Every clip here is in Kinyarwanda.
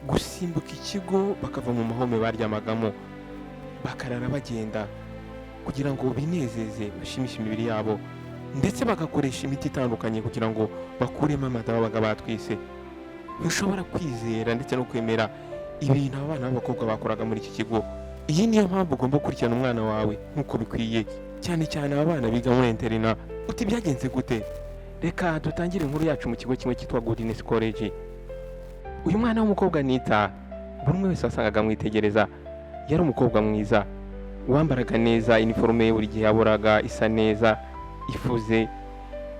gusimbuka ikigo bakava mu mahome baryamagamo, bakarara bagenda kugira ngo binezeze bashimishe imibiri yabo, ndetse bagakoresha imiti itandukanye kugira ngo bakuremo amada babaga batwise. Ntushobora kwizera ndetse no kwemera ibintu abana b'abakobwa bakoraga muri iki kigo. Iyi niyo mpamvu ugomba gukurikirana umwana wawe nk'uko bikwiye, cyane cyane aba bana biga muri interina. Uti byagenze gute? Reka dutangire inkuru yacu mu kigo kimwe cyitwa Goodness College. Uyu mwana w'umukobwa Anita, buri umwe wese wasangaga amwitegereza. Yari umukobwa mwiza, wambaraga neza, iniforume ye buri gihe yahoraga isa neza, ifuze,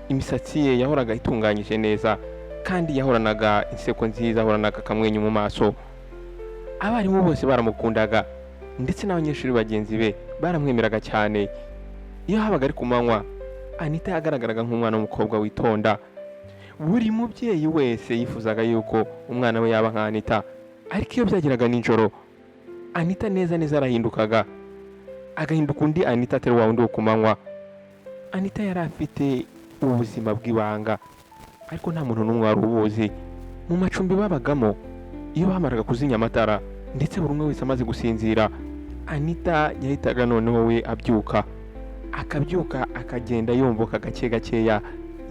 imisatsi ye yahoraga itunganyije neza, kandi yahoranaga inseko nziza, yahoranaga akamwenyu mu maso. Abarimu bose baramukundaga, ndetse n'abanyeshuri bagenzi be baramwemeraga cyane. Iyo habaga ari ku manywa, Anita yagaragaraga nk'umwana w'umukobwa witonda. Buri mubyeyi wese yifuzaga yuko umwana we yaba nka Anita. Ariko iyo byageraga nijoro, Anita neza neza arahindukaga, agahinduka undi Anita atari wa wundi wo ku manywa. Anita yari afite ubuzima bw'ibanga, ariko nta muntu n'umwe wari ubuzi. Mu macumbi babagamo, iyo bamaraga kuzimya amatara ndetse buri umwe wese amaze gusinzira, Anita yahitaga noneho we abyuka, akagenda yomboka gake gakeya,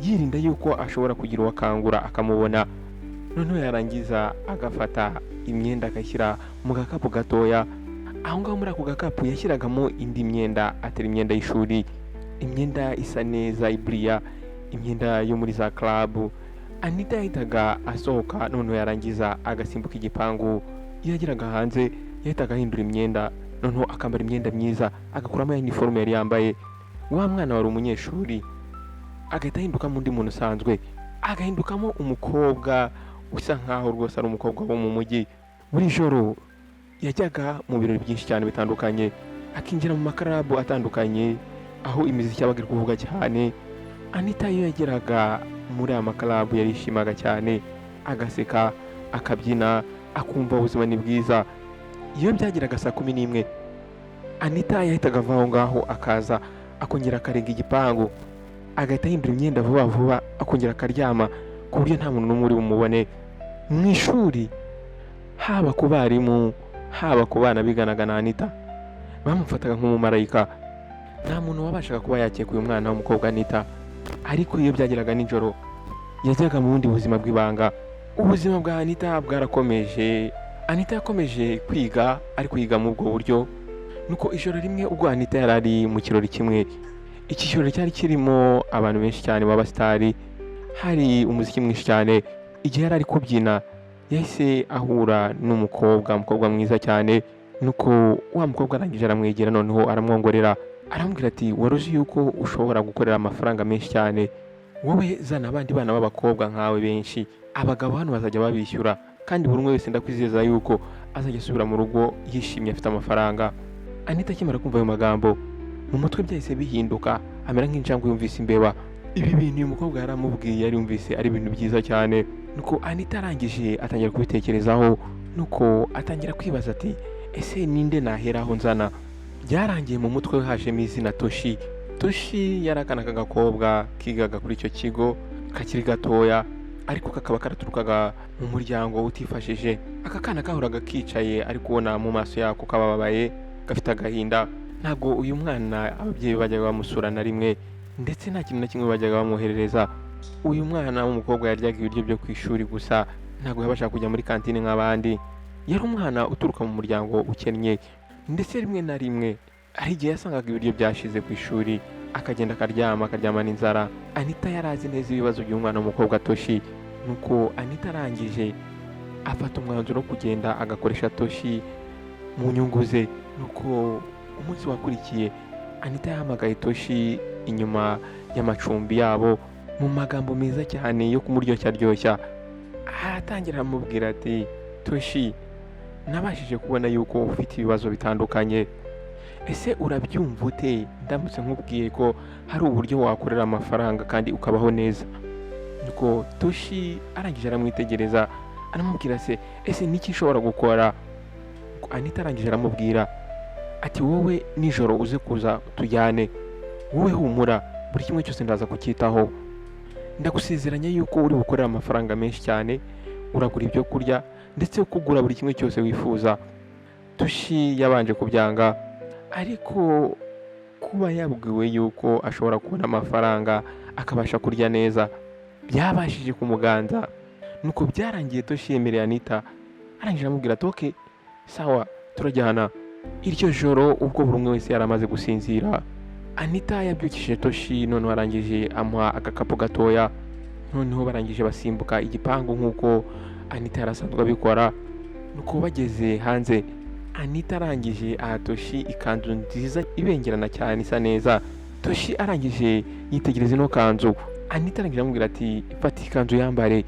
yirinda yuko ashobora kugira uwakangura akamubona. Noneho yarangiza agafata imyenda agashyira mu gakapu gatoya. Aho ngaho muri ako gakapu yashyiragamo indi myenda atari imyenda y'ishuri, imyenda isa neza iburiya, imyenda yo muri za club. Anita yahitaga asohoka, noneho yarangiza agasimbuka igipangu. Iyo yageraga hanze yahitaga ahindura imyenda, noneho akambara imyenda myiza, agakuramo ya iniforume yari yambaye. Wa mwana wari umunyeshuri agahita ahindukamo undi muntu usanzwe, agahindukamo umukobwa usa nkaho rwose ari umukobwa wo mu mujyi. Buri joro yajyaga mu birori byinshi cyane bitandukanye, akinjira mu makarabu atandukanye aho imiziki yabaga iri kuvuga cyane. Anita iyo yageraga muri aya makarabu yarishimaga cyane, agaseka, akabyina, akumva ubuzima ni bwiza. Iyo byageraga saa 11, Anita yahitaga ava aho ngaho akaza akongera akarenga igipangu, agahita ahindura imyenda vuba vuba, akongera akaryama ku buryo nta muntu n'umwe uri bumubone. Mu ishuri, haba ku barimu, haba ku bana biganaga na Anita, bamufataga nk'umumarayika. Nta muntu wabashaga kuba yakeka uyu mwana w'umukobwa Anita. Ariko iyo byageraga nijoro, yajyaga mu bundi buzima bw'ibanga. Ubuzima bwa Anita bwarakomeje. Anita yakomeje kwiga, ariko yiga mu ubwo buryo. Nuko ijoro rimwe ubwo Anita yari ari mu kirori kimwe, iki kirori cyari kirimo abantu benshi cyane b'abasitari, hari umuziki mwinshi cyane. Igihe yari ari kubyina, yahise ahura umukobwa mwiza cyane. Nuko wa mukobwa arangije aramwegera, noneho aramwongorera, aramubwira ati, wari uzi yuko ushobora gukorera amafaranga menshi cyane? Wowe zana abandi bana b'abakobwa nkawe benshi, abagabo hano bazajya babishyura, kandi buri umwe wese ndakwizeza yuko azajya asubira mu rugo yishimye afite amafaranga. Anita akimara kumva ayo magambo, mu mutwe byahise bihinduka, amera nk'injangwe yumvise imbeba. Ibi bintu uyu mukobwa yaramubwiye yari yumvise ari ibintu byiza cyane. Nuko Anita arangije atangira kubitekerezaho, nuko atangira kwibaza ati, ese ninde naheraho nzana? Byarangiye mu mutwe we hajemo izina Toshi. Toshi yari akana k'agakobwa kigaga kuri icyo kigo, kakiri gatoya, ariko kakaba karaturukaga mu muryango utifashije. Aka kana kahoraga kicaye, ari kubona mu maso yako kababaye, gafite agahinda. Ntabwo uyu mwana ababyeyi bajyaga bamusura na rimwe, ndetse nta kintu na kimwe bajyaga bamwoherereza. Uyu mwana w'umukobwa yaryaga ibiryo byo ku ishuri gusa, ntabwo yabashaga kujya muri kantine nk'abandi. Yari umwana uturuka mu muryango ukennye, ndetse rimwe na rimwe hari igihe yasangaga ibiryo byashize ku ishuri, akagenda akaryamana inzara. Anita yari azi neza ibibazo by'umwana w'umukobwa Toshi. Nuko Anita arangije afata umwanzuro wo kugenda agakoresha Toshi mu nyungu ze. Nuko umunsi wakurikiye, Anita yahamagaye Toshi inyuma y'amacumbi yabo mu magambo meza cyane yo kumuryoshya. Aratangira amubwira ati, Toshi, nabashije kubona yuko ufite ibibazo bitandukanye. Ese urabyumva ute ndamutse nkubwiye ko hari uburyo wakorera amafaranga kandi ukabaho neza? Nuko Toshi arangije aramwitegereza, aramubwira se, ese niki nshobora gukora? Anita arangije aramubwira ati, wowe nijoro uze kuza tujyane, wowe humura, buri kimwe cyose ndaza kucyitaho. Ndagusezeranya yuko uri gukorera amafaranga menshi cyane, uragura ibyo kurya, ndetse kugura buri kimwe cyose wifuza. Toshi yabanje kubyanga, ariko kuba yabwiwe yuko ashobora kubona amafaranga akabasha kurya neza byabashije kumuganza. Nuko byarangiye Toshi yemereye Anita, arangije amubwira ati "Okay, sawa turajyana." Iryo joro ubwo buri umwe wese yaramaze gusinzira, Anita yabyukije Toshi, noneho arangije amuha agakapu gatoya, noneho barangije basimbuka igipangu nk'uko Anita yarasanzwe abikora. Nuko bageze hanze, Anita arangije aha Toshi ikanzu nziza ibengerana cyane isa neza. Toshi arangije yitegereza ino kanzu, Anita arangije amubwira ati "Fata ikanzu yambare."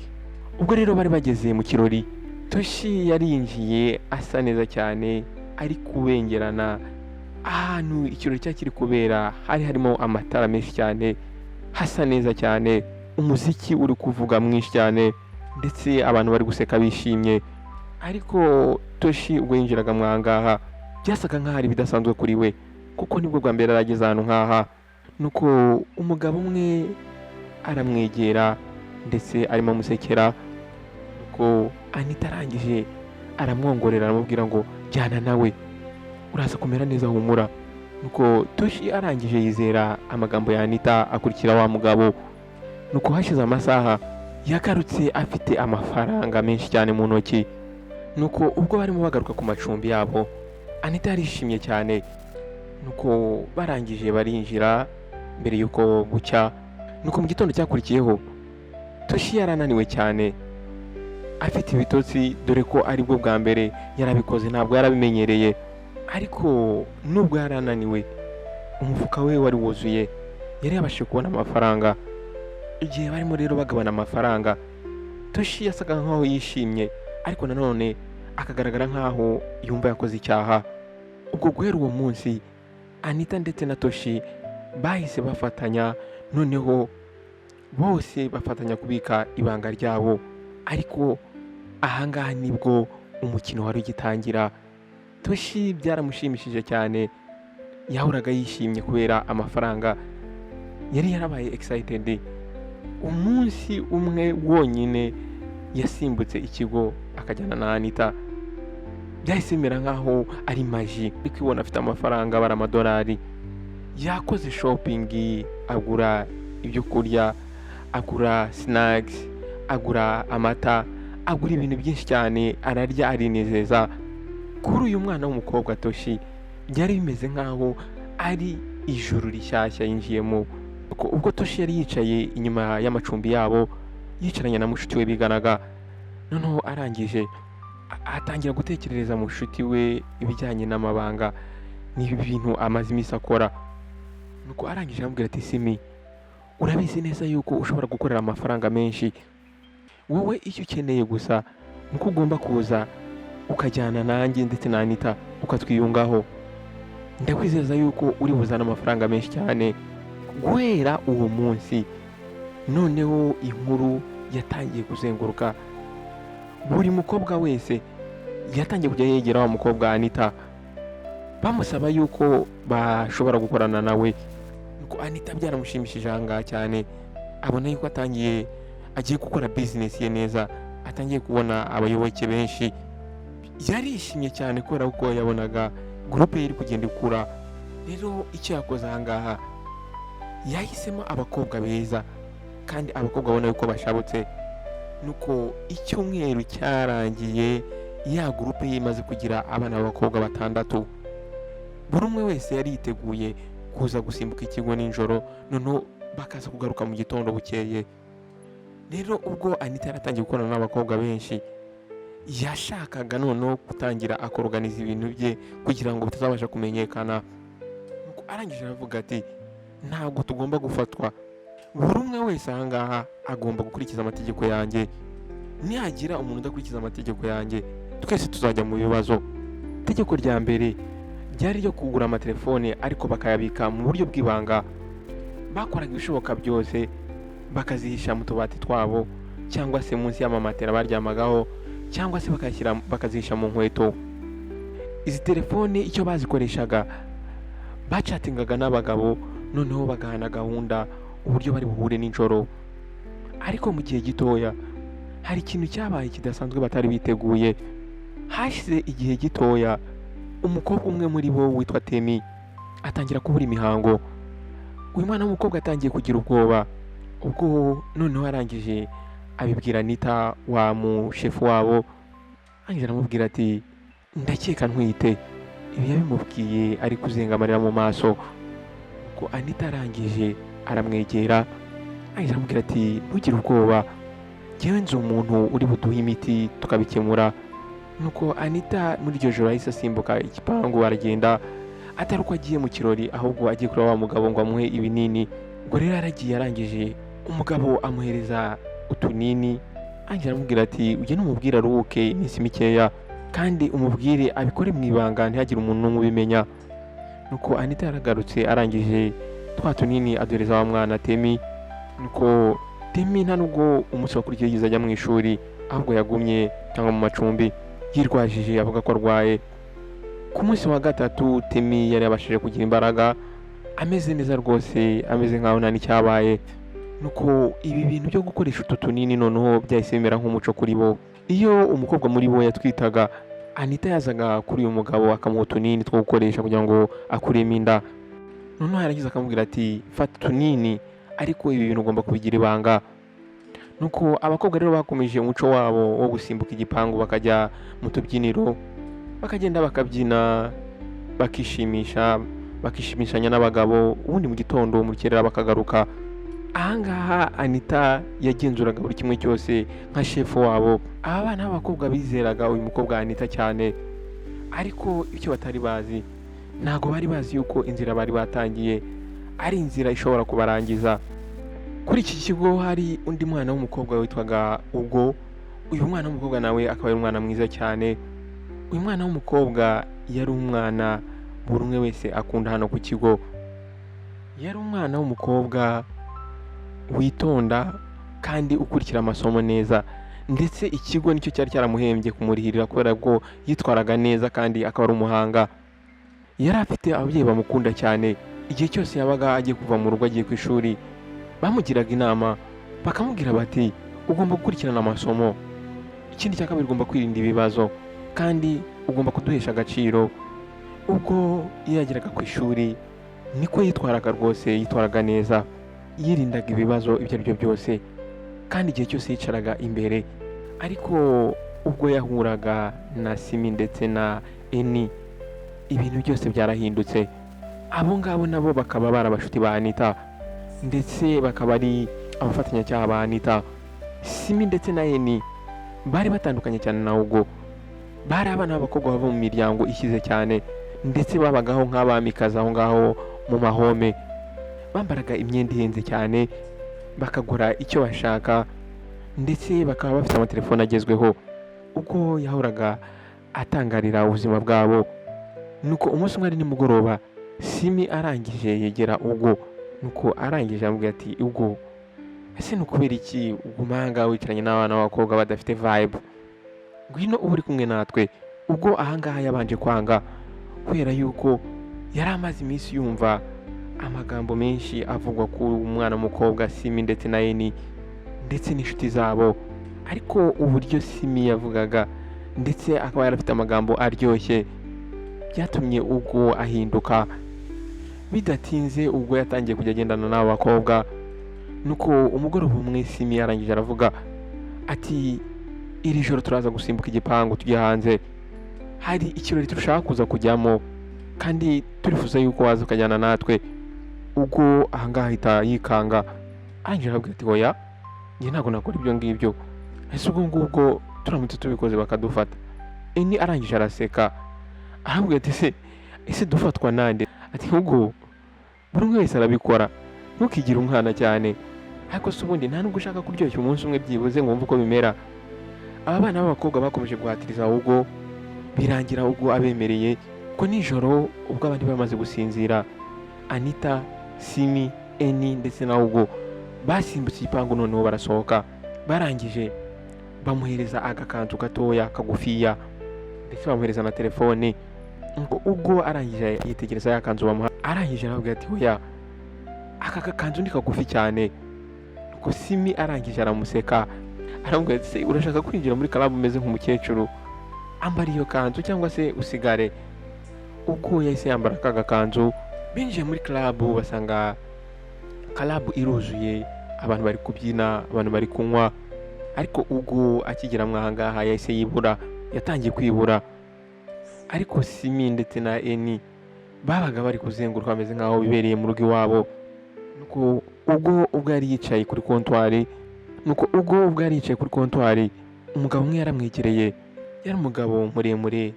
Ubwo rero bari bageze mu kirori, Toshi yarinjiye asa neza cyane, ari kubengerana. Ahantu ikirori cyari kiri kubera hari harimo amatara menshi cyane, hasa neza cyane, umuziki uri kuvuga mwinshi cyane, ndetse abantu bari guseka bishimye. Ariko Toshi ubwo yinjiraga mwangaha byasaga nk'aho ari bidasanzwe kuri we, kuko nibwo bwa mbere arageze ahantu nk'aha. Nuko umugabo umwe aramwegera ndetse arimo amusekera. Nuko Anita arangije aramwongorera, aramubwira ngo jyana nawe, uraza kumera neza, humura. Nuko Toshi arangije yizera amagambo ya Anita, akurikira wa mugabo. Nuko hashize amasaha yagarutse afite amafaranga menshi cyane mu ntoki. Nuko ubwo barimo bagaruka ku macumbi yabo, Anita yarishimye cyane. Nuko barangije barinjira mbere yuko bucya. Nuko mu gitondo cyakurikiyeho Toshi yarananiwe cyane, afite ibitotsi, dore ko aribwo bwa mbere yarabikoze, ntabwo yarabimenyereye. Ariko nubwo yarananiwe, umufuka we wari wuzuye, yari yabashije kubona amafaranga. Igihe barimo rero bagabana amafaranga, Toshi yasaga nk'aho yishimye, ariko nanone akagaragara nk'aho yumva yakoze icyaha. Ubwo guhera uwo munsi Anita ndetse na Toshi bahise bafatanya, noneho bose bafatanya kubika ibanga ryabo. Ariko ahangaha nibwo umukino wari ugitangira. Toshi byaramushimishije cyane, yahoraga yishimye kubera amafaranga, yari yarabaye excited. Umunsi umwe wonyine yasimbutse ikigo akajyana na Anita, byahise bimera nk'aho ari maji. Ariko ibona afite amafaranga bara amadolari, yakoze shopping, agura ibyo kurya, agura snacks, agura amata, agura ibintu byinshi cyane, ararya arinezeza. Kuri uyu mwana w'umukobwa Toshi byari bimeze nk'aho ari ijuru rishyashya yinjiyemo. Ubwo Toshi yari yicaye inyuma y'amacumbi yabo, yicaranye na mushuti we biganaga. Noneho arangije atangira gutekerereza mushuti we ibijyanye n'amabanga n'ibintu amaze iminsi akora. Nuko arangije amubwira ati "Simi, urabizi neza yuko ushobora gukorera amafaranga menshi. Wowe icyo ukeneye gusa nuko ugomba kuza ukajyana nanjye ndetse na Anita ukatwiyungaho. Ndakwizeza yuko uri buzane amafaranga menshi cyane." Guhera uwo munsi noneho inkuru yatangiye kuzenguruka. Buri mukobwa wese yatangiye kujya yegera wa mukobwa Anita, bamusaba yuko bashobora gukorana nawe. Nuko Anita byaramushimishije ahangaha cyane, abona yuko agiye gukora business ye neza, atangiye kubona abayoboke benshi. Yarishimye cyane kubera ko yabonaga groupe ye iri kugenda ikura. Rero icyo yakoze ahangaha, yahisemo abakobwa beza kandi abakobwa abona yuko bashabutse. Nuko icyumweru cyarangiye, ya groupe ye imaze kugira abana b'abakobwa 6. Buri umwe wese yari yiteguye kuza gusimbuka ikigo nijoro, noneho bakaza kugaruka mu gitondo bukeye. Rero ubwo Anita yaratangiye gukorana n'abakobwa benshi, yashakaga noneho gutangira akorganiza ibintu bye kugira ngo bitazabasha kumenyekana. Nuko arangije aravuga ati "Ntabwo tugomba gufatwa, buri umwe wese ahangaha agomba gukurikiza amategeko yanjye. Nihagira umuntu udakurikiza amategeko yanjye, twese tuzajya mu bibazo." Itegeko rya mbere ryari ryo kugura amatelefone, ariko bakayabika mu buryo bw'ibanga. Bakoraga ibishoboka byose bakazihisha mu tubati twabo, cyangwa se munsi y'amamatera baryamagaho, cyangwa se bakazihisha mu nkweto. Izi telefone icyo bazikoreshaga, bacatingaga n'abagabo, noneho bagahana gahunda uburyo bari buhure nijoro. Ariko mu gihe gitoya hari ikintu cyabaye kidasanzwe batari biteguye. Hashize igihe gitoya umukobwa umwe muri bo witwa Temi atangira kubura imihango. Uyu mwana w'umukobwa atangiye kugira ubwoba, ubwo noneho arangije abibwira Anita wa mushefu wabo, arangije aramubwira ati ndakeka ntwite. Ibi yabimubwiye ari kuzenga amarira mu maso. Ubwo Anita arangije aramwegera, arangije aramubwira ati ntugire ubwoba, njyewe nzi umuntu uri buduhe imiti tukabikemura. Nuko Anita muri iryo joro yahise asimbuka igipangu aragenda, atari uko agiye mu kirori ahubwo agiye kureba wa mugabo ngo amuhe ibinini. Ubwo rero aragiye, arangije umugabo amuhereza utunini, arangije aramubwira ati ugende umubwire aruhuke iminsi mikeya kandi umubwire abikore mu ibanga ntihagire umuntu n'umwe ubimenya. Nuko Anita yaragarutse, arangije twa tunini aduhereza wa mwana Temi. Nuko Temi nta nubwo umunsi wakurikiye yigeze ajya mu ishuri, ahubwo yagumye cyangwa mu macumbi yirwajije avuga ko arwaye. Ku munsi wa gatatu Temi yari yabashije kugira imbaraga, ameze neza rwose, ameze nkaho nta n'icyabaye. Nuko ibi bintu byo gukoresha utu tunini noneho byahise bimera nk'umuco kuri bo. Iyo umukobwa muri bo yatwitaga, Anita yazaga kuri uyu mugabo akamuha utunini two gukoresha kugira ngo akuremo inda. Noneho yarangiza akamubwira ati fata utunini ariko ibi bintu ugomba kubigira ibanga. Nuko abakobwa rero bakomeje umuco wabo wo gusimbuka igipangu bakajya mu tubyiniro, bakagenda bakabyina bakishimishanya n'abagabo, ubundi mu gitondo mu rukerera bakagaruka. Ahangaha Anita yagenzuraga buri kimwe cyose nka shefu wabo. Aba bana b'abakobwa bizeraga uyu mukobwa Anita cyane, ariko icyo batari bazi, ntabwo bari bazi yuko inzira bari batangiye ari inzira ishobora kubarangiza. Kuri iki kigo hari undi mwana w'umukobwa witwaga Ubwo. Uyu mwana w'umukobwa nawe akaba ari umwana mwiza cyane. Uyu mwana w'umukobwa yari umwana buri umwe wese akunda hano ku kigo. Yari umwana w'umukobwa witonda kandi ukurikira amasomo neza, ndetse ikigo nicyo cyari cyaramuhembye kumurihirira kubera ko yitwaraga neza kandi akaba ari umuhanga. Yari afite ababyeyi bamukunda cyane. Igihe cyose yabaga agiye kuva mu rugo agiye ku ishuri, bamugiraga inama bakamubwira bati ugomba gukurikirana amasomo, ikindi cya kabiri ugomba kwirinda ibibazo kandi ugomba kuduhesha agaciro. Ubwo iyo yageraga ku ishuri niko yitwaraga rwose, yitwaraga neza, yirindaga ibibazo ibyo ari byo byose kandi igihe cyose yicaraga imbere. Ariko ubwo yahuraga na Simi ndetse na Eni, ibintu byose byarahindutse. Abo ngabo nabo bakaba bari abashuti ba Anita ndetse bakaba ari abafatanyacyaha ba Anita. Simi ndetse na Eni bari batandukanye cyane na Ubwo. Bari abana b'abakobwa bava mu miryango ishyize cyane, ndetse babagaho nk'abamikazi aho ngaho mu mahome. Bambaraga imyenda ihenze cyane, bakagura icyo bashaka, ndetse bakaba bafite amatelefone agezweho. Ubwo yahoraga atangarira ubuzima bwabo. Nuko umunsi umwe ari nimugoroba, Simi arangije yegera Ubwo. Nuko arangije amubwira ati Ubwo, ese ni ukubera iki ugumanga wicaranye n'abana b'abakobwa badafite vibe? Ngwino uba uri kumwe natwe. Ubwo ahangaha yabanje kwanga kubera yuko yari amaze iminsi yumva amagambo menshi avugwa ku mwana w'umukobwa Simi ndetse na Eni ndetse n'inshuti zabo. Ariko uburyo Simi yavugaga ndetse akaba yarafite amagambo aryoshye byatumye Ubwo ahinduka. Bidatinze Ubwo yatangiye kujya agendana n'abo bakobwa. Nuko umugoroba umwe Simi yarangije aravuga ati iri joro turaza gusimbuka igipangu tujye hanze, hari ikirori turashaka kuza kujyamo kandi turifuza yuko waza ukajyana natwe. Ubwo ahangaha ahita yikanga, arangije arabwira ati oya, njye ntabwo nakora ibyo ngibyo, ese ubwo ngubwo turamutse tubikoze bakadufata. Eni arangije araseka arabwira ati ese dufatwa nande? Ati ubwo buri umwe wese arabikora, ntukigire umwana cyane. Ariko se ubundi nta nubwo ushaka kuryoshya umunsi umwe byibuze ngo wumve uko bimera? Aba bana b'abakobwa bakomeje guhatiriza Ubwo, birangira Ubwo abemereye ko nijoro ubwo abandi bamaze gusinzira, Anita, Simi, Eni ndetse na Ubwo basimbutse igipangu. Noneho barasohoka, barangije bamuhereza agakanzu gatoya kagufiya ndetse bamuhereza na telefone. Ngo Ubwo arangije yitegereza ya kanzu bamuha, arangije arabwira ati oya, aka gakanzu ni kagufi cyane. Nuko Simi arangije aramuseka aramubwira ati se urashaka kwinjira muri club umeze nk'umukecuru, ambara iyo kanzu cyangwa se usigare. Ubwo yahise yambara ka gakanzu, binjiye muri club basanga club iruzuye, abantu bari kubyina, abantu bari kunywa. Ariko ubwo akigera mwahangaha yahise yibura, yatangiye kwibura. Ariko Simi ndetse na Eni babaga bari kuzenguruka bameze nk'aho bibereye mu rugo iwabo. Nuko ubwo yari yicaye kuri kontwari, umugabo umwe yaramwegereye, yari umugabo muremure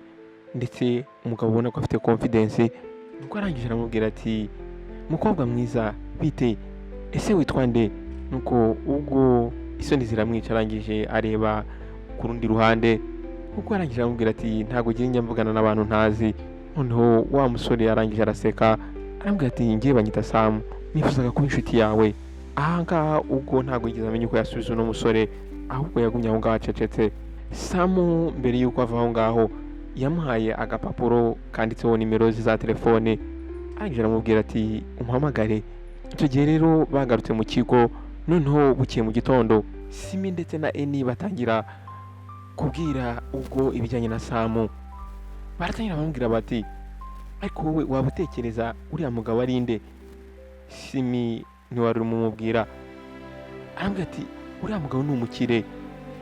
ndetse umugabo ubona ko afite confidence. Nuko arangije aramubwira ati mukobwa mwiza bite, ese witwa nde? Nuko ubwo isoni ziramwica, arangije areba ku rundi ruhande. Ubwo arangije aramubwira ati ntabwo njya mvugana n'abantu ntazi. Noneho wa musore arangije araseka, arambwira ati ngiye banyita Sam, nifuzaga kuba inshuti yawe. Ahangaha ubwo ntabwo yigeze amenya uko yasubiza uno musore, ahubwo yagumye aho ngaho acecetse. Samu mbere y'uko ava aho ngaho yamuhaye agapapuro kanditseho nimero za telefone, arangije aramubwira ati umuhamagare. Icyo gihe rero bagarutse mu kigo. Noneho bukeye mu gitondo Simi ndetse na Eni batangira kubwira ubwo ibijyanye na Samu. Baratangira bamubwira bati ariko wowe waba utekereza uriya mugabo ari nde? Simi ntiwari umumubwira, arambwira ati uriya mugabo ni umukire,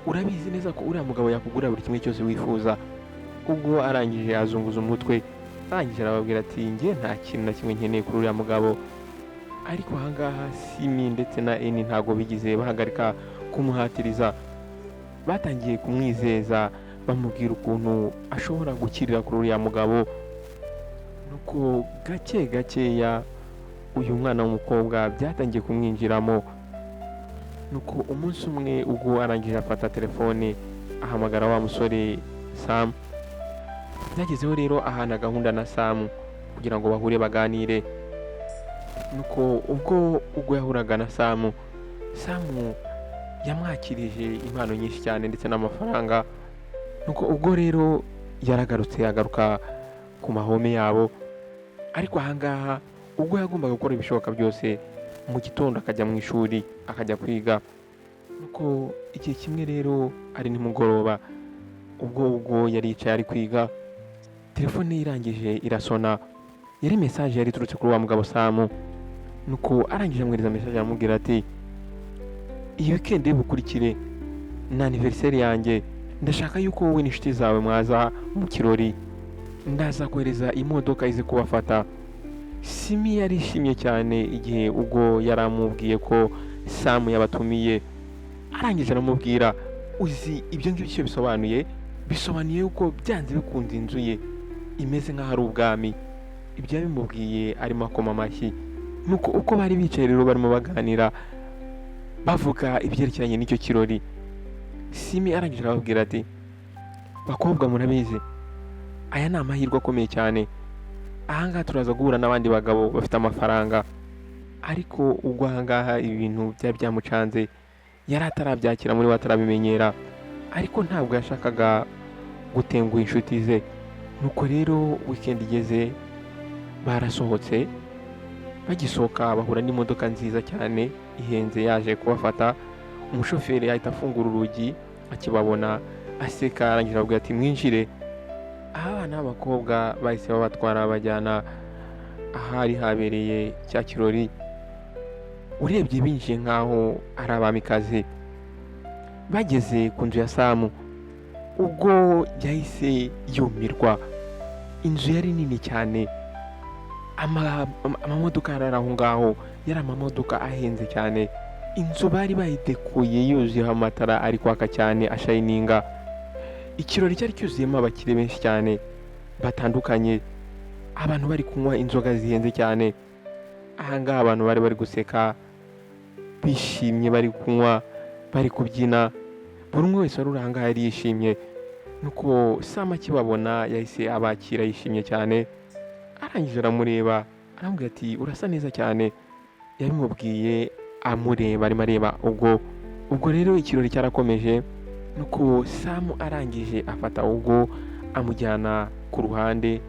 urabizi neza ko uriya mugabo yakugura buri kimwe cyose wifuza. Ubwo arangije azunguza umutwe, arangije arababwira ati njye nta kintu na kimwe nkeneye kuri uriya mugabo. Ariko ahangaha Simi ndetse na Eni ntabwo bigize bahagarika kumuhatiriza, batangiye kumwizeza bamubwira ukuntu ashobora gukirira kuri uriya mugabo. Nuko gake gakeya uyu mwana w'umukobwa byatangiye kumwinjiramo. Nuko umunsi umwe ubwo arangije afata telefone ahamagara wa musore Sam. Byagezeho rero ahana gahunda na Sam kugira ngo bahure baganire. Nuko ubwo yahuraga na Sam yamwakirije impano nyinshi cyane ndetse n'amafaranga. Nuko ubwo rero yaragarutse agaruka ku mahome yabo. Ariko ahangaha ubwo yagombaga gukora ibishoboka byose, mu gitondo akajya mu ishuri akajya kwiga. Nuko igihe kimwe rero ari nimugoroba, ubwo yari yicaye ari kwiga, telefone ye irangije irasona. Yari message yari iturutse kuri wa mugabo Sam. Nuko arangije amwereza message aramubwira ati iyi weekend bukurikire na anniversaire yanjye, ndashaka yuko wowe n'inshuti zawe mwaza mu kirori, ndaza kohereza imodoka ize kubafata. Simi yarishimye cyane igihe ubwo yaramubwiye ko Sam yabatumiye. Arangije aramubwira uzi ibyo ngibyo icyo bisobanuye yuko byanze bikunze inzu ye imeze nk'aho ari ubwami. Ibyo yabimubwiye arimo akoma amashyi. Nuko uko bari bicaye rero barimo baganira bavuga ibyerekeranye n'icyo kirori, Simi arangije arababwira ati bakobwa murabizi aya ni amahirwe akomeye cyane, ahangaha turaza guhura n'abandi bagabo bafite amafaranga. Ariko ubwo ahangaha ibintu byari byamucanze, yari atarabyakira muri we atarabimenyera, ariko ntabwo yashakaga gutenguha inshuti ze. Nuko rero weekend igeze barasohotse, bagisohoka bahura n'imodoka nziza cyane ihenze yaje kubafata. Umushoferi ahita afungura urugi akibabona aseka, arangije arababwira ati mwinjire. Abana b'abakobwa bahise babatwara babajyana ahari habereye cya kirori. Urebye binjiye nk'aho ari abamikazi. Bageze ku nzu ya Sam, ubwo yahise yumirwa. Inzu yari nini cyane, amamodoka yari aho ngaho yari amamodoka ahenze cyane. Inzu bari bayidekuye yuzuyeho amatara ari kwaka cyane ashayininga. Ikirori cyari cyuzuyemo abakire benshi cyane batandukanye, abantu bari kunywa inzoga zihenze cyane. Ahangaha abantu bari guseka bishimye, bari kunywa, bari kubyina, buri umwe wese wari uri ahangaha yari yishimye. Nuko Sam akibabona yahise abakira yishimye cyane. Arangije aramureba aramubwira ati urasa neza cyane. Yabimubwiye amureba, arimo areba. Ubwo rero ikirori cyarakomeje. Nuko Sam arangije afata ubwo amujyana ku ruhande,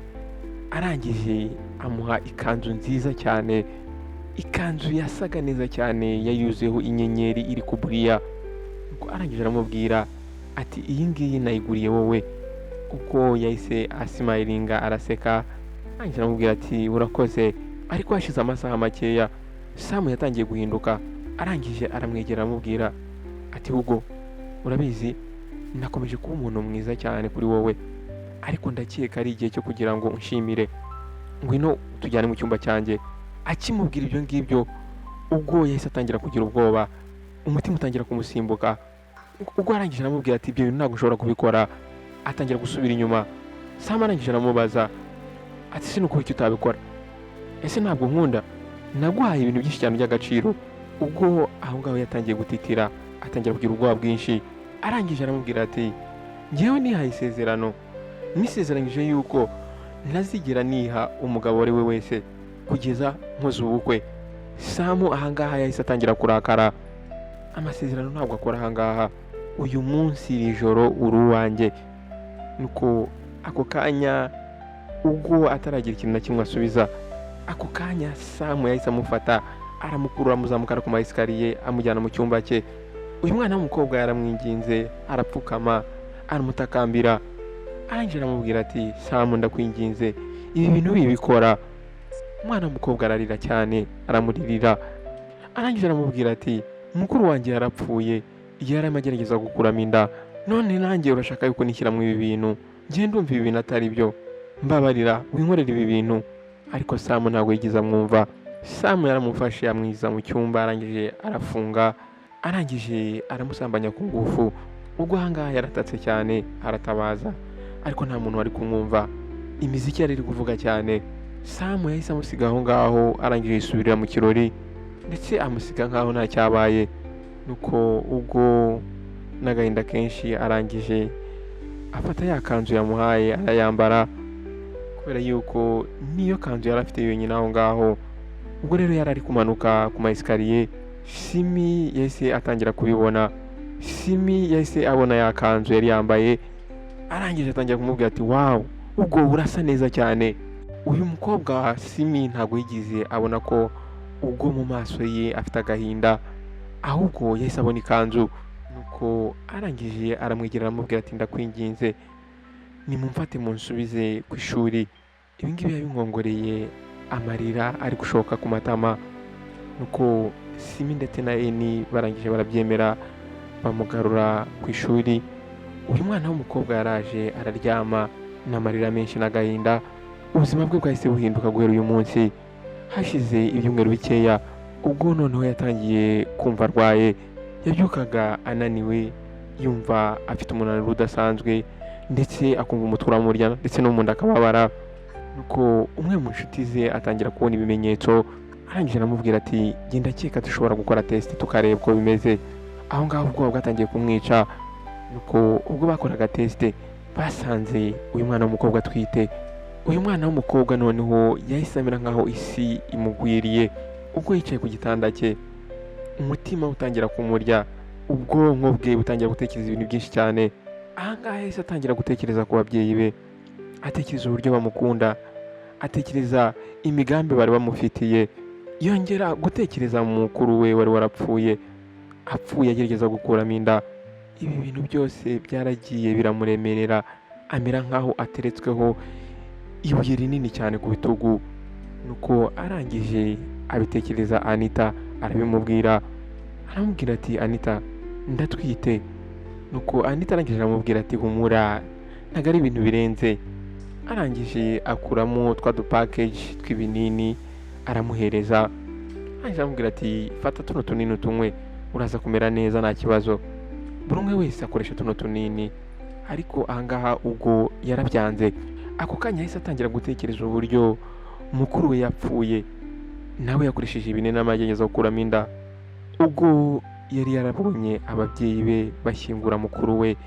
arangije amuha ikanzu nziza cyane, ikanzu yasaga neza cyane yayuzeho inyenyeri iri kuburiya. nuko arangije aramubwira ati iyi ngiyi nayiguriye wowe. Ubwo yahise asimayiringa araseka, arangije aramubwira ati urakoze. Ariko hashize amasaha makeya Sam yatangiye guhinduka, arangije aramwegera aramubwira ati Hugo, urabizi nakomeje kuba umuntu mwiza cyane kuri wowe, ariko ndakeka ari igihe cyo kugira ngo unshimire, ngwino tujyane mu cyumba cyanjye. Akimubwira ibyo ngibyo, ubwo yahise atangira kugira ubwoba, umutima utangira kumusimbuka. Ubwo arangije aramubwira ati ibyo bintu ntabwo ushobora kubikora, atangira gusubira inyuma. Sam arangije aramubaza ati ese nuko iki utabikora, ese ntabwo nkunda, naguhaye ibintu byinshi cyane by'agaciro. Ubwo aho ngaho yatangiye gutitira, atangira kugira ubwoba bwinshi. Arangije aramubwira ati njyewe nihaye isezerano, nisezeranyije yuko ntazigera niha umugabo ari we wese kugeza nkoze ubukwe. Sam ahangaha yahise atangira kurakara, amasezerano ntabwo akora ahangaha, uyu munsi iri joro uri uwanjye. Nuko ako kanya ubwo ataragira ikintu na kimwe asubiza, ako kanya Sam yahise amufata, aramukurura amuzamukana ku maesikariye amujyana mu cyumba cye. Uyu mwana w'umukobwa yaramwinginze, arapfukama, aramutakambira. Arangije aramubwira ati Sam ndakwinginze ibi bintu bibikora. Umwana w'umukobwa ararira cyane, aramuririra. Arangije aramubwira ati mukuru wanjye yarapfuye igihe yarimo agerageza gukuramo inda, none nanjye urashaka yuko nishyiramo ibi bintu? Njye ndumva ibi bintu atari byo, mbabarira winkorera ibi bintu. Ariko Sam ntabwo yigeze amwumva. Sam yaramufashe amwiza mu cyumba, arangije arafunga, arangije aramusambanya ku ngufu. Ubwo ahangaha yaratatse cyane, aratabaza, ariko nta muntu wari kumwumva, imiziki yari iri kuvuga cyane. Sam yahise amusiga aho ngaho, arangije yisubirira mu kirori, ndetse amusiga nkaho nta cyabaye. Nuko ubwo n'agahinda kenshi arangije afata ya kanzu yamuhaye arayambara, kubera yuko niyo kanzu yari afite yonyine aho ngaho. Ubwo rero yari ari kumanuka ku maesikariye, Simi yahise atangira kubibona. Simi yahise abona ya kanzu yari yambaye, arangije atangira kumubwira ati wow, ubwo urasa neza cyane. Uyu mukobwa Simi ntabwo yigize abona ko ubwo mu maso ye afite agahinda, ahubwo yahise abona ikanzu. Nuko arangije aramwegera aramubwira ati ndakwinginze nimumfate munsubize ku ishuri. Ibi ngibi yabinkongoreye, amarira ari gushoka ku matama. Nuko Simi ndetse na Eni barangije barabyemera, bamugarura ku ishuri. Uyu mwana w'umukobwa yaraje araryama n'amarira menshi n'agahinda. Ubuzima bwe bwahise buhinduka guhera uyu munsi. Hashize ibyumweru bikeya, ubwo noneho yatangiye kumva arwaye, yabyukaga ananiwe, yumva afite umunaniro udasanzwe, ndetse akumva umutwe uramurya ndetse no mu nda akababara. Nuko umwe mu nshuti ze atangira kubona ibimenyetso, arangije aramubwira ati genda ndakeka dushobora gukora test tukareba uko bimeze. Aho ngaho ubwoba bwatangiye kumwica. Nuko ubwo bakoraga test basanze uyu mwana w'umukobwa atwite. Uyu mwana w'umukobwa noneho yahise amera nkaho isi imugwiriye. Ubwo yicaye ku gitanda cye, umutima utangira kumurya, ubwonko bwe butangira gutekereza ibintu byinshi cyane. Ahangaha yahise atangira gutekereza ku babyeyi be, atekereza uburyo bamukunda, atekereza imigambi bari bamufitiye, yongera gutekereza mu mukuru we wari warapfuye, apfuye agerageza gukuramo inda. Ibi bintu byose byaragiye biramuremerera, amera nkaho ateretsweho ibuye rinini cyane ku bitugu. Nuko arangije abitekereza Anita, arabimubwira, aramubwira ati Anita ndatwite. Nuko Anita arangije aramubwira ati humura ntabwo ari ibintu birenze. Arangije akuramo twa dupackage tw'ibinini aramuhereza, arangije aramubwira ati fata tuno tunini tunywe uraza kumera neza nta kibazo. Buri umwe wese akoresha tuno tunini, ariko ahangaha ubwo yarabyanze. Ako kanya yahise atangira gutekereza uburyo mukuru we yapfuye, nawe yakoresheje ibinini amagerageza gukuramo inda. Ubwo yari yarabonye ababyeyi be bashyingura mukuru we,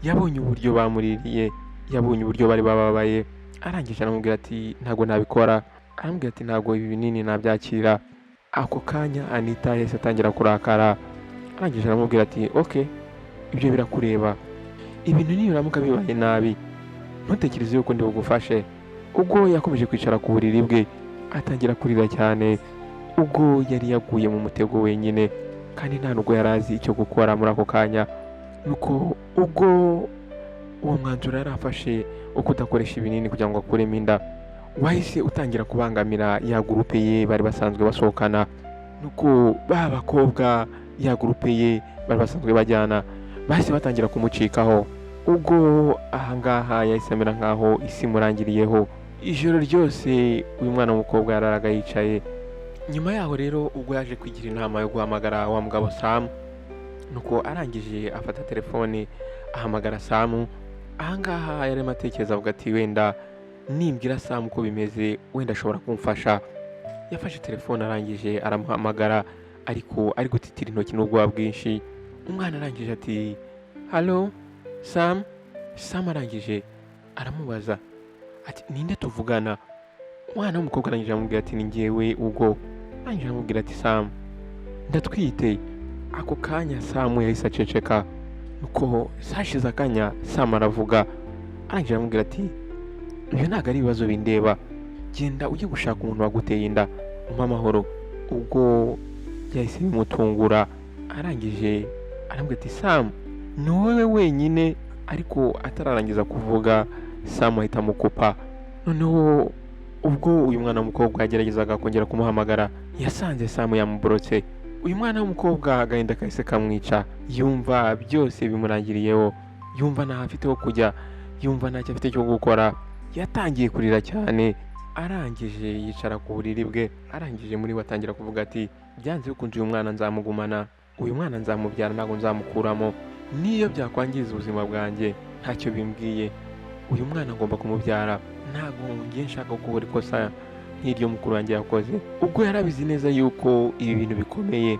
yabonye uburyo bamuririye, yabonye uburyo bari bababaye. Arangije aramubwira ati ntabwo nabikora, aramubwira ati ntabwo ibi binini nabyakira. Ako kanya Anita yahise atangira kurakara, arangije aramubwira ati okay, ibyo birakureba, ibintu nibiramuka bibaye nabi ntutekereze yuko ndi bugufashe. Ubwo yakomeje kwicara ku buriri bwe, atangira kurira cyane. Ubwo yari yaguye mu mutego wenyine. kandi nta nubwo yari azi icyo gukora muri ako kanya. Nuko ubwo uwo mwanzuro yari afashe wo kudakoresha ibinini kugira ngo akuremo inda wahise utangira kubangamira ya gurupe ye bari basanzwe basohokana. Nuko ba bakobwa ya gurupe ye bari basanzwe bajyana bahise batangira kumucikaho. Ubwo ahangaha yahise amera nkaho isi imurangiriyeho. Ijoro ryose uyu mwana w'umukobwa yararaga yicaye. Nyuma yaho rero ubwo yaje kwigira inama yo guhamagara wa mugabo Sam, nuko arangije afata telefone ahamagara Sam. Ahangaha yarimo atekereza avuga ati wenda nimbwira Sam uko bimeze wenda ashobora kumfasha. Yafashe telefone arangije aramuhamagara ariko ari gutitira intoki n'ubwoba bwinshi. Umwana arangije ati halo Sam. Sam arangije aramubaza ati ninde tuvugana? Umwana w'umukobwa arangije aramubwira ati ni njyewe ubwo. Arangije aramubwira ati Sam ndatwite. Ako kanya Sam yahise aceceka. Nuko sashize akanya Sam aravuga. Arangije aramubwira ati ibyo ntabwo ari ibibazo bindeba, genda ujye gushaka umuntu waguteye inda umpa amahoro. Ubwo yahise bimutungura. Arangije aramubwira ati Sam ni wowe wenyine? Ariko atararangiza kuvuga Sam ahita amukupa. Noneho ubwo uyu mwana w'umukobwa yageragezaga kongera kumuhamagara yasanze Sam yamuborotse. Uyu mwana w'umukobwa agahinda kahise kamwica, yumva byose bimurangiriyeho, yumva ntaho afite ho kujya, yumva ntacyo afite cyo gukora. Yatangiye kurira cyane. Arangije yicara ku buriri bwe. Arangije muri we atangira kuvuga ati byanze bikunze uyu mwana nzamugumana, uyu mwana nzamubyara, ntabwo nzamukuramo. Niyo byakwangiza ubuzima bwanjye ntacyo bimbwiye, uyu mwana ngomba kumubyara. Ntabwo ngiye nshaka gukora ikosa nk'iryo mukuru wanjye yakoze. Ubwo yarabizi neza yuko ibi bintu bikomeye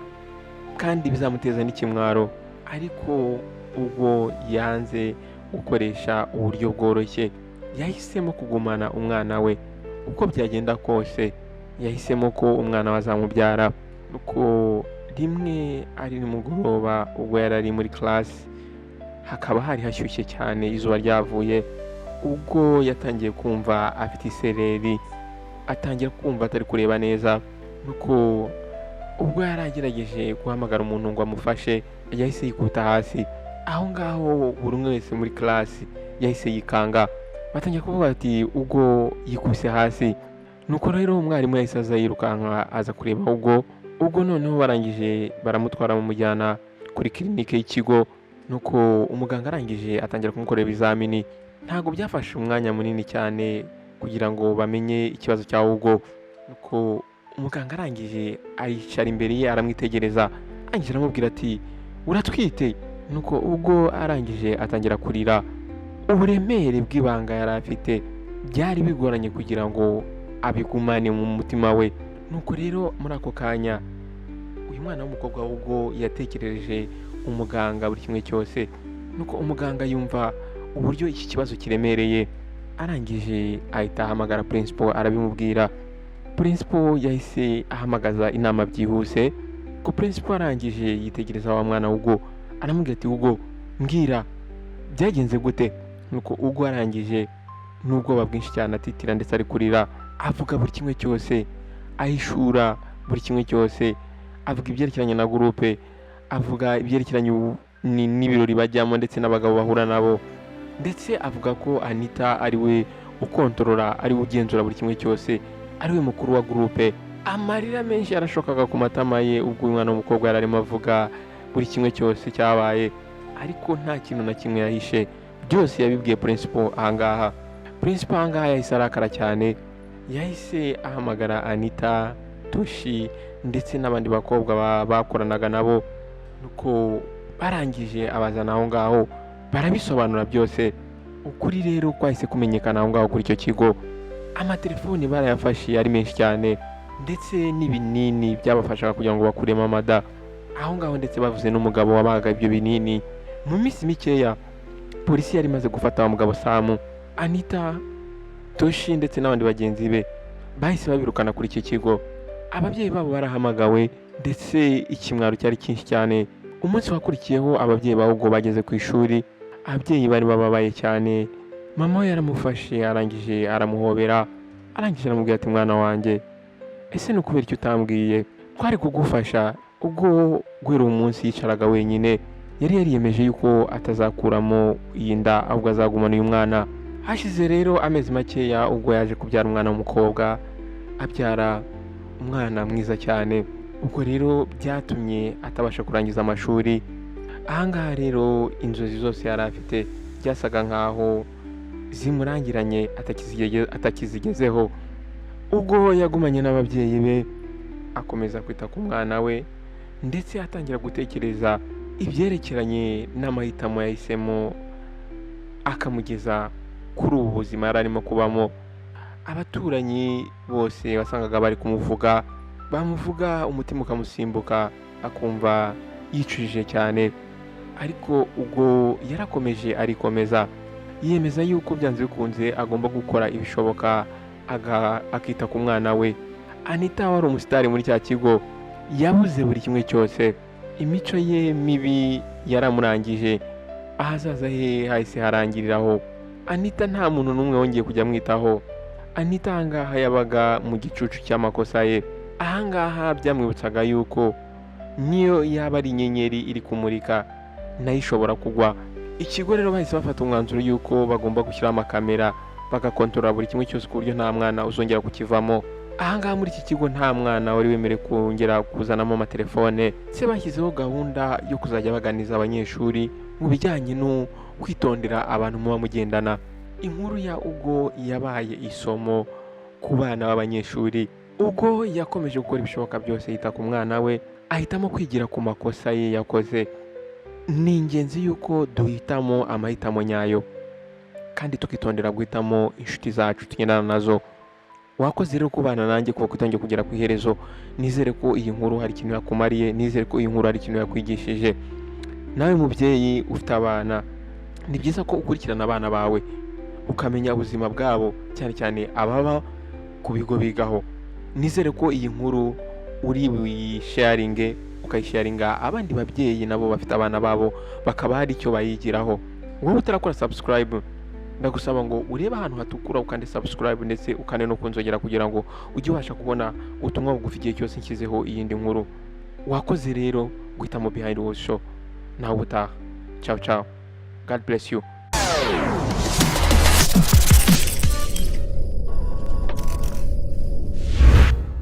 kandi bizamuteza n'ikimwaro, ariko ubwo yanze gukoresha uburyo bworoshye, yahisemo kugumana umwana we. Uko byagenda kose yahisemo ko umwana we azamubyara. Nuko rimwe ari nimugoroba ubwo yari ari muri class, hakaba hari hashyushye cyane, izuba ryavuye. Ubwo yatangiye kumva afite isereri, atangira kumva atari kureba neza. Nuko ubwo yari agerageje guhamagara umuntu ngo amufashe, yahise yikubita hasi. Aho ngaho buri umwe wese muri class yahise yikanga. Batangiye kuvuga ati ubwo yikubise hasi. Nuko rero umwarimu yahise aza yirukanka aza kureba ubwo noneho barangije baramutwara bamujyana kuri kilinike y'ikigo. Nuko umuganga arangije atangira kumukorera ibizamini. Ntabwo byafashe umwanya munini cyane kugira ngo bamenye ikibazo cya Hugo. Nuko umuganga arangije aricara imbere ye aramwitegereza. Arangije aramubwira ati uratwite? Nuko ubwo arangije atangira kurira. Uburemere bw'ibanga yari afite byari bigoranye kugira ngo abigumane mu mutima we. Nuko rero muri ako kanya uyu mwana w'umukobwa Hugo yatekereje umuganga buri kimwe cyose. Nuko umuganga yumva uburyo iki kibazo kiremereye. Arangije ahita ahamagara principal arabimubwira. Principal yahise ahamagaza inama byihuse. Ko principal arangije yitegereza wa mwana Hugo aramubwira ati Hugo mbwira byagenze gute? Nuko Hugo arangije n'ubwoba bwinshi cyane atitira ndetse ari kurira, avuga buri kimwe cyose, ahishura buri kimwe cyose, avuga ibyerekeranye na groupe, avuga ibyerekeranye n'ibirori bajyamo ndetse n'abagabo bahura nabo, ndetse avuga ko Anita ari we ukontorora, ari we ugenzura buri kimwe cyose, ari we mukuru wa groupe. Amarira menshi yarashokaga ku matama ye ubwo uyu mwana w'umukobwa yari arimo avuga buri kimwe cyose cyabaye, ariko nta kintu na kimwe yahishe, byose yabibwiye principal. Ahangaha principal ahangaha yahise arakara cyane, yahise ahamagara Anita, Toshi ndetse n'abandi bakobwa bakoranaga nabo. Nuko barangije abazana aho ngaho barabisobanura byose. Ukuri rero kwahise kumenyekana aho ngaho kuri icyo kigo. Amatelefoni barayafashe ari menshi cyane, ndetse n'ibinini byabafashaga kugira ngo bakuremo amada aho ngaho, ndetse bavuze n'umugabo wabaga ibyo binini. Mu minsi mikeya polisi yari imaze gufata umugabo Sam, Anita, Toshi ndetse n'abandi bagenzi be bahise babirukana kuri iki kigo. Ababyeyi babo barahamagawe ndetse ikimwaro cyari cyinshi cyane. Umunsi wakurikiyeho ababyeyi ba Hugo bageze ku ishuri, ababyeyi bari bababaye cyane. Mama we yaramufashe arangije aramuhobera, arangije aramubwira ati mwana wanjye ese ni ukubera icyo utambwiye, twari kugufasha ubwo guhera uwo munsi yicaraga wenyine yari yariyemeje yuko atazakuramo iyi nda ahubwo azagumana uyu mwana. Hashize rero amezi makeya ubwo yaje kubyara umwana w'umukobwa, abyara umwana mwiza cyane. Ubwo rero byatumye atabasha kurangiza amashuri. Ahangaha rero inzozi zose yari afite byasaga nkaho zimurangiranye atakizigezeho. Ubwo yagumanye n'ababyeyi be akomeza kwita ku mwana we ndetse atangira gutekereza ibyerekeranye n'amahitamo yahisemo akamugeza kuri ubu buzima yari arimo kubamo. Abaturanyi bose wasangaga bari kumuvuga, bamuvuga umutima ukamusimbuka akumva yicujije cyane, ariko ubwo yarakomeje arikomeza yiyemeza yuko byanze bikunze agomba gukora ibishoboka akita ku mwana we. Anita wari umusitari muri cya kigo yabuze buri kimwe cyose, imico ye mibi yaramurangije, ahazaza he hahise harangiriraho. Anita nta muntu n'umwe wongeye kujya amwitaho. Anita ahangaha yabaga mu gicucu cy'amakosa ye. Ahangaha byamwibutsaga yuko niyo yaba ari inyenyeri iri kumurika nayo ishobora kugwa. Ikigo rero bahise bafata umwanzuro yuko bagomba gushyiraho amakamera bagakontorora buri kimwe cyose ku buryo nta mwana uzongera kukivamo. Ahangaha muri iki kigo nta mwana wari wemerewe kongera kuzanamo amatelefone. Se bashyizeho gahunda yo kuzajya baganiza abanyeshuri mu bijyanye no kwitondera abantu muba mugendana. Inkuru ya ubwo yabaye isomo ku bana b'abanyeshuri. Ubwo yakomeje gukora ibishoboka byose yita ku mwana we, ahitamo kwigira ku makosa ye yakoze. Ni ingenzi yuko duhitamo amahitamo nyayo kandi tukitondera guhitamo inshuti zacu tugendana nazo. Wakoze rero kubana nanjye kuva kutangiye kugera ku iherezo. Nizere ko iyi nkuru hari ikintu yakumariye, nizere ko iyi nkuru hari ikintu yakwigishije. Nawe mubyeyi ufite abana, ni byiza ko ukurikirana abana bawe ukamenya ubuzima bwabo, cyane cyane ababa ku bigo bigaho. Nizere ko iyi nkuru uri buyisharinge, ukayisharinga abandi babyeyi nabo bafite abana babo bakaba hari icyo bayigiraho. Wowe utarakora subscribe, ndagusaba ngo urebe ahantu hatukura ukande subscribe ndetse ukane no kunzogera kugira ngo ujye ubasha kubona ubutumwa bugufi igihe cyose nshyizeho iyindi nkuru. Wakoze rero guhitamo Behind Walls Show. Nawe ubutaha. Ciao ciao. God bless you.